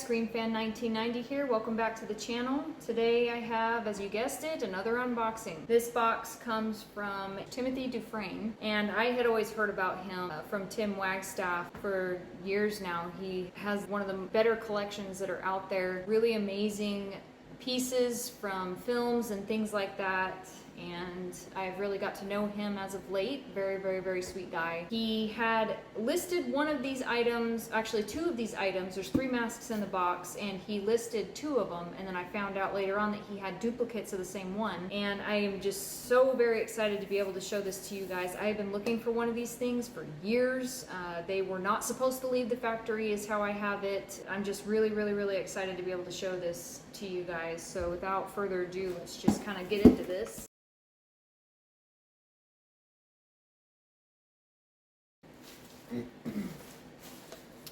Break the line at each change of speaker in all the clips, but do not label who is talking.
ScreamFan1990 here. Welcome back to the channel. Today I have, as you guessed it, another unboxing. This box comes from Timothy Dufresne, and I had always heard about him from Tim Wagstaff for years now. He has one of the better collections that are out there. Really amazing pieces from films and things like that. And I've really got to know him as of late. Very, very, very sweet guy. He had listed one of these items, actually two of these items. There's 3 masks in the box, and he listed 2 of them, and then I found out later on that he had duplicates of the same one. And I am just so very excited to be able to show this to you guys. I have been looking for one of these things for years. They were not supposed to leave the factory is how I have it. I'm just really, really, really excited to be able to show this to you guys. So without further ado, let's just kind of get into this.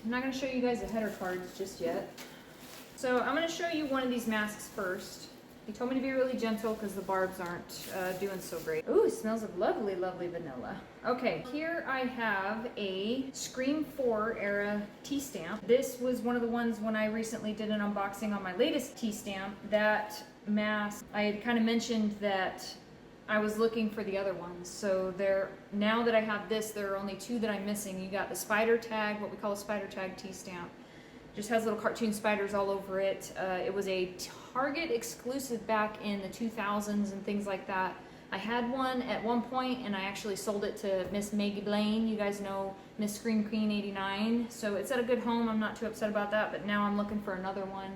I'm not going to show you guys the header cards just yet. So I'm going to show you one of these masks first. He told me to be really gentle because the barbs aren't doing so great. Ooh, it smells of lovely, lovely vanilla. Okay, here I have a Scream 4 era T-stamp. This was one of the ones when I recently did an unboxing on my latest T-stamp. That mask, I had kind of mentioned that I was looking for the other ones. So now that I have this, there are only 2 that I'm missing. You got the spider tag, what we call a spider tag T-stamp. Just has little cartoon spiders all over it. It was a Target exclusive back in the 2000s and things like that. I had one at one point, and I actually sold it to Miss Maggie Blaine. You guys know Miss Scream Queen 89. So it's at a good home. I'm not too upset about that, but now I'm looking for another one.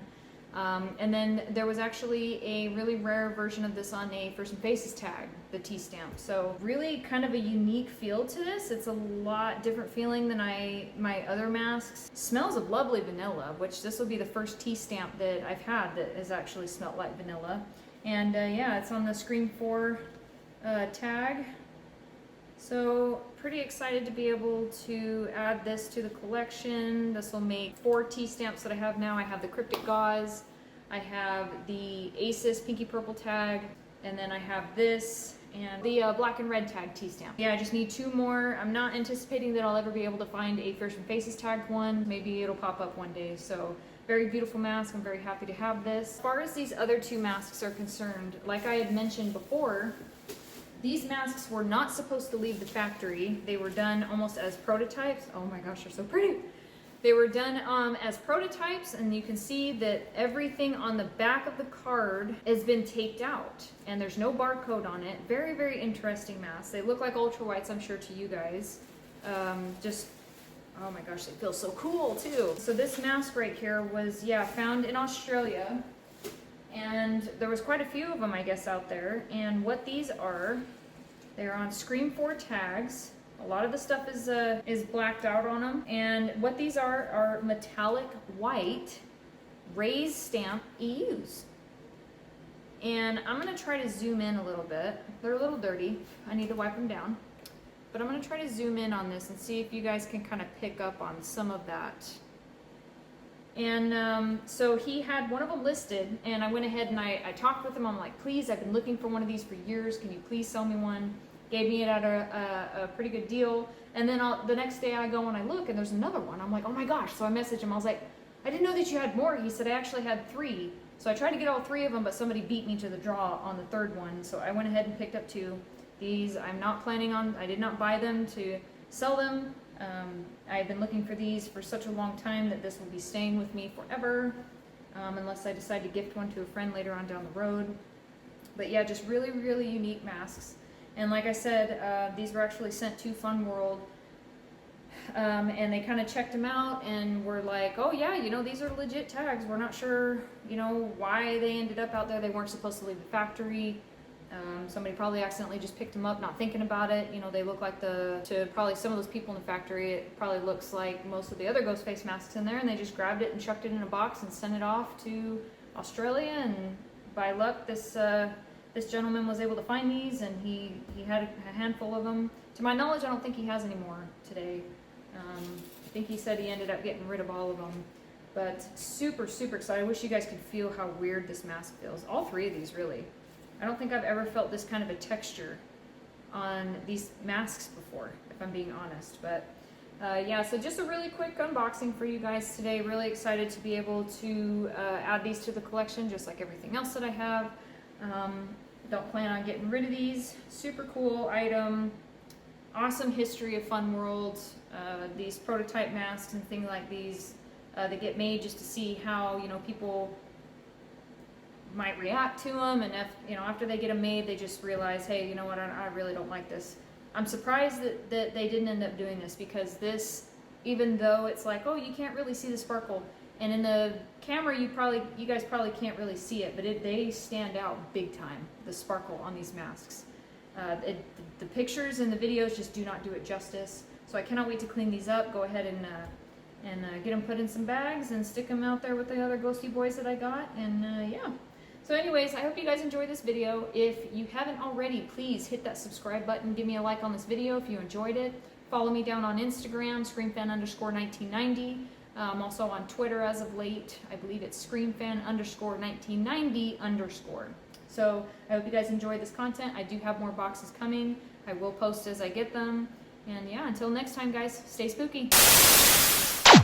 And then there was actually a really rare version of this on a First and Faces tag, the T-stamp. So really kind of a unique feel to this. It's a lot different feeling than my other masks. Smells of lovely vanilla, which this will be the first T-stamp that I've had that has actually smelled like vanilla. And yeah, it's on the Scream 4 tag. So pretty excited to be able to add this to the collection. This will make 4 T-stamps that I have now. I have the Cryptic Gauze, I have the Asus Pinky Purple tag, and then I have this and the Black and Red tag T-stamp. Yeah, I just need 2 more. I'm not anticipating that I'll ever be able to find a First and Faces tagged one. Maybe it'll pop up one day. So very beautiful mask. I'm very happy to have this. As far as these other 2 masks are concerned, like I had mentioned before, these masks were not supposed to leave the factory. They were done almost as prototypes. Oh my gosh, they're so pretty. They were done as prototypes, and you can see that everything on the back of the card has been taped out, and there's no barcode on it. Very, very interesting masks. They look like ultra whites, I'm sure, to you guys. Oh my gosh, they feel so cool too. So this mask right here was, yeah, found in Australia. And there was quite a few of them, I guess, out there. And what these are, they're on Scream 4 tags. A lot of the stuff is blacked out on them. And what these are metallic white raised stamp EUs. And I'm gonna try to zoom in a little bit. They're a little dirty. I need to wipe them down. But I'm gonna try to zoom in on this and see if you guys can kind of pick up on some of that. And so he had one of them listed, and I went ahead and I talked with him. I'm like, please, I've been looking for one of these for years. Can you please sell me one? Gave me it at a pretty good deal. And then the next day I go and I look, and there's another one. I'm like, oh my gosh. So I messaged him. I was like, I didn't know that you had more. He said, I actually had 3. So I tried to get all 3 of them, but somebody beat me to the draw on the 3rd one. So I went ahead and picked up 2. These I'm not planning on, I did not buy them to sell them. I've been looking for these for such a long time that this will be staying with me forever, unless I decide to gift one to a friend later on down the road. But yeah, just really, really unique masks. And like I said, these were actually sent to Fun World, and they kind of checked them out and were like, oh yeah, you know, these are legit tags. We're not sure, you know, why they ended up out there. They weren't supposed to leave the factory. Somebody probably accidentally just picked them up, not thinking about it. You know, they look like to probably some of those people in the factory, it probably looks like most of the other ghost face masks in there, and they just grabbed it and chucked it in a box and sent it off to Australia. And by luck, this gentleman was able to find these, and he had a handful of them. To my knowledge, I don't think he has any more today. I think he said he ended up getting rid of all of them. But super, super excited. I wish you guys could feel how weird this mask feels. All 3 of these, really. I don't think I've ever felt this kind of a texture on these masks before, if I'm being honest. But Yeah, so just a really quick unboxing for you guys today. Really excited to be able to add these to the collection, just like everything else that I have. Don't plan on getting rid of these. Super cool item. Awesome history of Fun World. These prototype masks and things like these, they get made just to see how, you know, people might react to them, and if, you know, after they get them made, they just realize, hey, you know what, I really don't like this. I'm surprised that they didn't end up doing this, because this, even though it's like, oh, you can't really see the sparkle, and in the camera you guys probably can't really see it, but they stand out big time, the sparkle on these masks. The pictures and the videos just do not do it justice. So I cannot wait to clean these up, go ahead and get them put in some bags and stick them out there with the other Ghosty boys that I got, and yeah. So anyways, I hope you guys enjoyed this video. If you haven't already, please hit that subscribe button, give me a like on this video if you enjoyed it. Follow me down on Instagram, screamfan_1990. I'm also on Twitter as of late. I believe it's screamfan_1990_. So I hope you guys enjoyed this content. I do have more boxes coming. I will post as I get them. And yeah, until next time, guys, stay spooky.